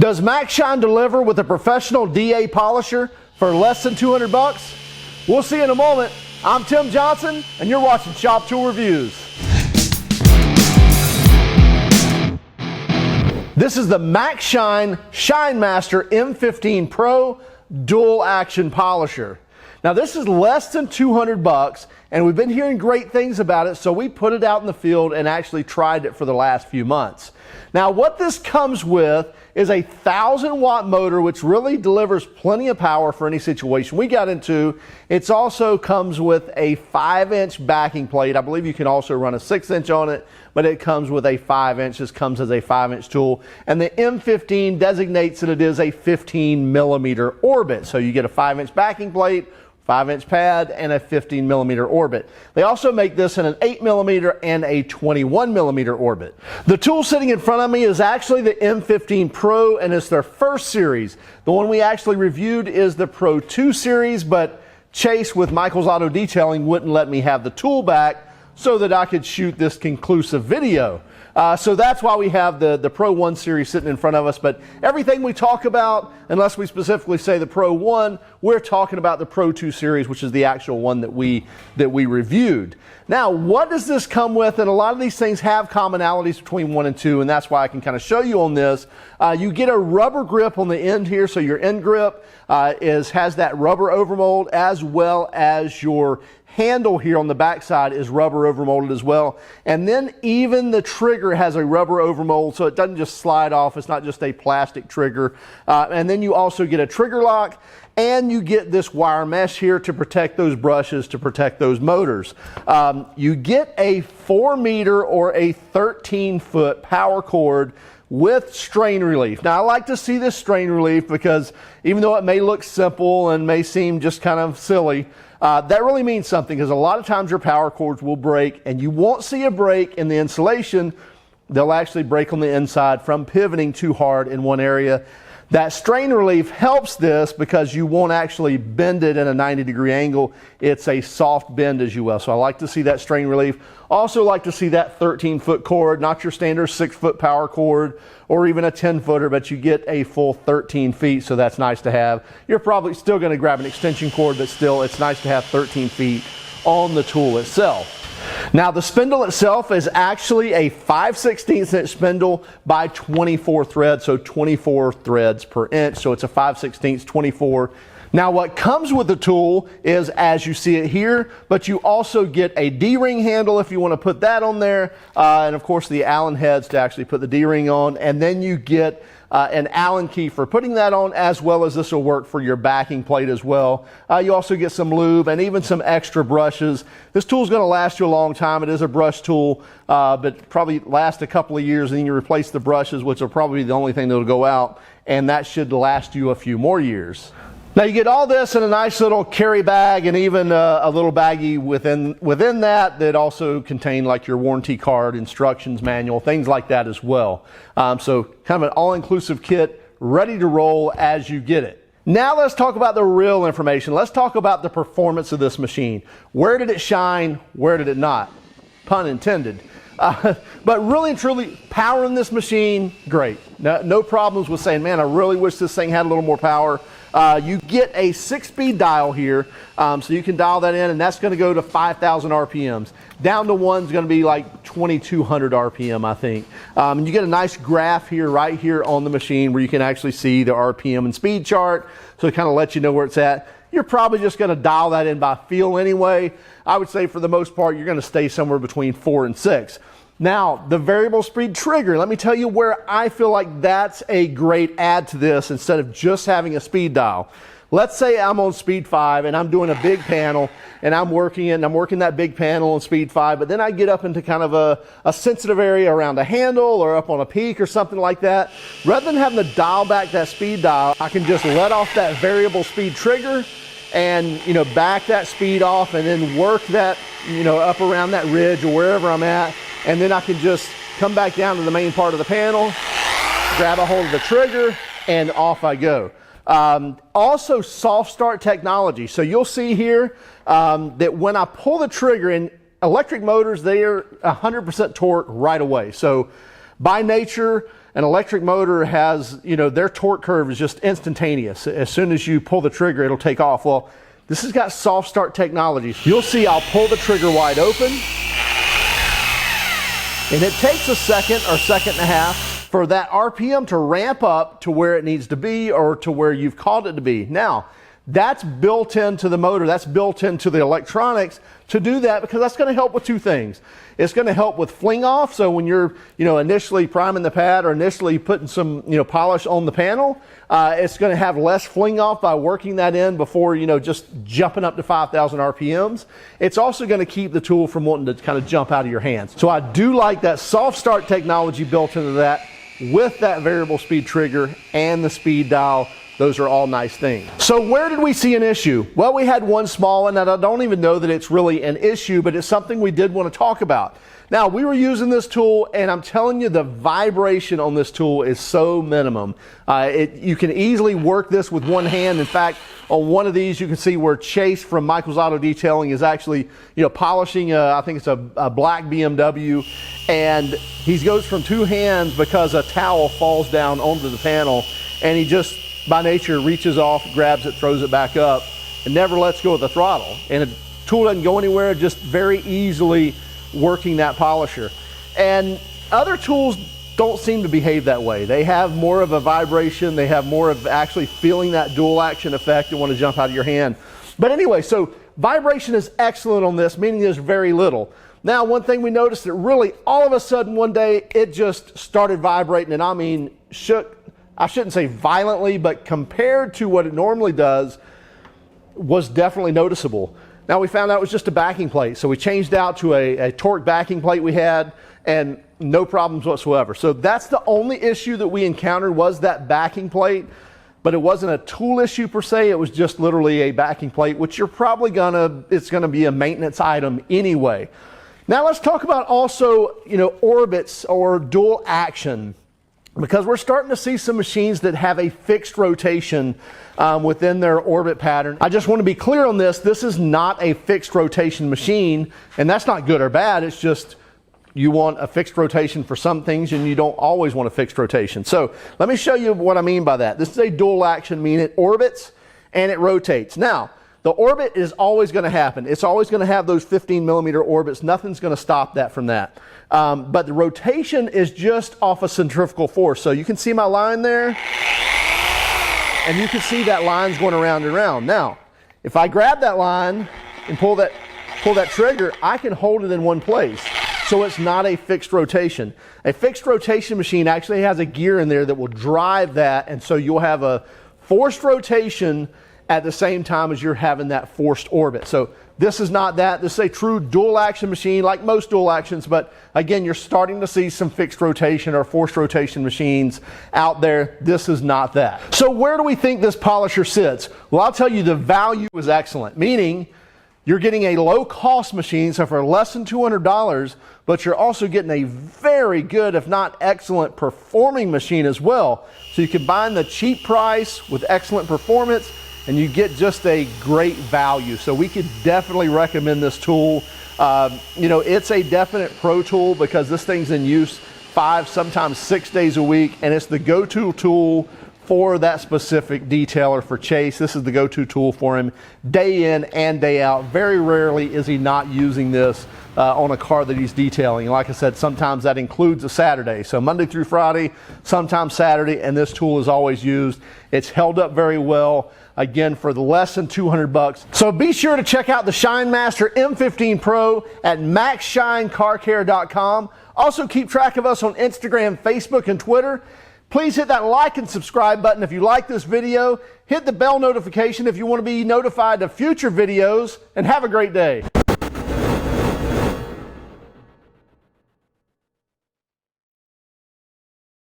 Does Maxshine deliver with a professional DA polisher for less than 200 bucks? We'll see in a moment. I'm Tim Johnson, and you're watching Shop Tool Reviews. This is the Maxshine Shine Master M15 Pro dual action polisher. Now this is less than 200 bucks, and we've been hearing great things about it, so we put it out in the field and actually tried it for the last few months. Now what this comes with is a 1,000-watt motor, which really delivers plenty of power for any situation we got into. It also comes with a 5-inch backing plate. I believe you can also run a 6-inch on it, but it comes with a 5-inch. This comes as a 5-inch tool. And the M15 designates that it is a 15-millimeter orbit. So you get a 5-inch backing plate, 5-inch pad, and a 15-millimeter orbit. They also make this in an 8-millimeter and a 21-millimeter orbit. The tool sitting in front of me is actually the M15 Pro, and it's their first series. The one we actually reviewed is the Pro 2 series, but Chase with Michael's Auto Detailing wouldn't let me have the tool back so that I could shoot this conclusive video. So that's why we have the Pro 1 series sitting in front of us, but everything we talk about, unless we specifically say the Pro 1, we're talking about the Pro 2 series, which is the actual one that we reviewed. Now, what does this come with? And a lot of these things have commonalities between 1 and 2, and that's why I can kind of show you on this. You get a rubber grip on the end here, so your end grip has that rubber overmold, as well as your handle here on the back side is rubber overmolded as well. And then even the trigger has a rubber overmold, so it doesn't just slide off. It's not just a plastic trigger. And then you also get a trigger lock, and you get this wire mesh here to protect those brushes, to protect those motors. You get a 4-meter or a 13-foot power cord with strain relief. Now I like to see this strain relief because even though it may look simple and may seem just kind of silly, that really means something, because a lot of times your power cords will break, and you won't see a break in the insulation. They'll actually break on the inside from pivoting too hard in one area. That strain relief helps this because you won't actually bend it in a 90-degree angle. It's a soft bend as you will. So I like to see that strain relief. Also like to see that 13-foot cord, not your standard 6-foot power cord or even a 10-footer, but you get a full 13 feet, so that's nice to have. You're probably still going to grab an extension cord, but still it's nice to have 13 feet on the tool itself. Now the spindle itself is actually a 5/16 inch spindle by 24 threads, so 24 threads per inch, so it's a 5/16, 24. Now what comes with the tool is, as you see it here, but you also get a D-ring handle if you want to put that on there, and of course the Allen heads to actually put the D-ring on, and then you get an Allen key for putting that on, as well as this will work for your backing plate as well. You also get some lube and even some extra brushes. This tool is going to last you a long time. It is a brush tool, but probably last a couple of years, and then you replace the brushes, which will probably be the only thing that will go out, and that should last you a few more years. Now you get all this in a nice little carry bag, and even a little baggie within that also contain like your warranty card, instructions manual, things like that as well. So kind of an all-inclusive kit ready to roll as you get it. Now let's talk about the real information. Let's talk about the performance of this machine. Where did it shine? Where did it not? Pun intended. But really and truly, powering this machine, great. No problems with saying, man, I really wish this thing had a little more power. You get a 6-speed dial here, so you can dial that in, and that's going to go to 5,000 RPMs. Down to 1's going to be like 2,200 RPM, I think. And you get a nice graph here, right here on the machine, where you can actually see the RPM and speed chart, so it kind of lets you know where it's at. You're probably just going to dial that in by feel anyway. I would say for the most part, you're going to stay somewhere between 4 and 6. Now, the variable speed trigger, let me tell you where I feel like that's a great add to this instead of just having a speed dial. Let's say I'm on speed 5 and I'm doing a big panel and I'm working that big panel on speed 5, but then I get up into kind of a sensitive area around a handle or up on a peak or something like that. Rather than having to dial back that speed dial, I can just let off that variable speed trigger and back that speed off, and then work that up around that ridge or wherever I'm at, and then I can just come back down to the main part of the panel, grab a hold of the trigger, and off I go. Also soft start technology. So you'll see here that when I pull the trigger in electric motors, they are 100% torque right away. So by nature, an electric motor has, their torque curve is just instantaneous. As soon as you pull the trigger, it'll take off. Well, this has got soft start technology. You'll see I'll pull the trigger wide open, and it takes a second or second and a half for that RPM to ramp up to where it needs to be or to where you've called it to be. Now, that's built into the motor, that's built into the electronics to do that, because that's going to help with two things. It's going to help with fling off, so when you're initially priming the pad or initially putting some polish on the panel, it's going to have less fling off by working that in before just jumping up to 5,000 RPMs. It's also going to keep the tool from wanting to kind of jump out of your hands. So I do like that soft start technology built into that with that variable speed trigger and the speed dial. Those are all nice things. So where did we see an issue? Well, we had one small one that I don't even know that it's really an issue, but it's something we did want to talk about. Now, we were using this tool, and I'm telling you, the vibration on this tool is so minimum. You can easily work this with one hand. In fact, on one of these, you can see where Chase from Michael's Auto Detailing is actually, polishing, I think it's a black BMW, and he goes from two hands because a towel falls down onto the panel, and he just, by nature, reaches off, grabs it, throws it back up, and never lets go of the throttle. And the tool doesn't go anywhere, just very easily working that polisher. And other tools don't seem to behave that way. They have more of a vibration, they have more of actually feeling that dual action effect and want to jump out of your hand. But anyway, so vibration is excellent on this, meaning there's very little. Now, one thing we noticed that really all of a sudden one day it just started vibrating, and I mean shook. I shouldn't say violently, but compared to what it normally does, was definitely noticeable. Now, we found out it was just a backing plate, so we changed out to a torque backing plate we had, and no problems whatsoever. So that's the only issue that we encountered, was that backing plate, but it wasn't a tool issue per se. It was just literally a backing plate, which you're probably it's gonna be a maintenance item anyway. Now let's talk about also, orbits or dual action, because we're starting to see some machines that have a fixed rotation within their orbit pattern. I just want to be clear on this. This is not a fixed rotation machine, and that's not good or bad. It's just you want a fixed rotation for some things, and you don't always want a fixed rotation. So let me show you what I mean by that. This is a dual action, meaning it orbits and it rotates. Now, the orbit is always going to happen. It's always going to have those 15 millimeter orbits. Nothing's going to stop that from that. But the rotation is just off a centrifugal force. So you can see my line there, and you can see that line's going around and around. Now, if I grab that line and pull that trigger, I can hold it in one place. So it's not a fixed rotation. A fixed rotation machine actually has a gear in there that will drive that, and so you'll have a forced rotation at the same time as you're having that forced orbit. So this is not that. This is a true dual action machine, like most dual actions, but again, you're starting to see some fixed rotation or forced rotation machines out there. This is not that. So where do we think this polisher sits? Well, I'll tell you, the value is excellent, meaning you're getting a low cost machine, so for less than $200, but you're also getting a very good, if not excellent, performing machine as well. So you combine the cheap price with excellent performance, and you get just a great value. So we could definitely recommend this tool. It's a definite pro tool because this thing's in use 5, sometimes 6 days a week, and it's the go-to tool for that specific detailer for Chase. This is the go-to tool for him day in and day out. Very rarely is he not using this on a car that he's detailing. Like I said, sometimes that includes a Saturday. So Monday through Friday, sometimes Saturday, and this tool is always used. It's held up very well. Again, for the less than $200. So be sure to check out the ShineMaster M15 Pro at MaxShineCarCare.com. Also keep track of us on Instagram, Facebook, and Twitter. Please hit that like and subscribe button if you like this video. Hit the bell notification if you want to be notified of future videos, and have a great day.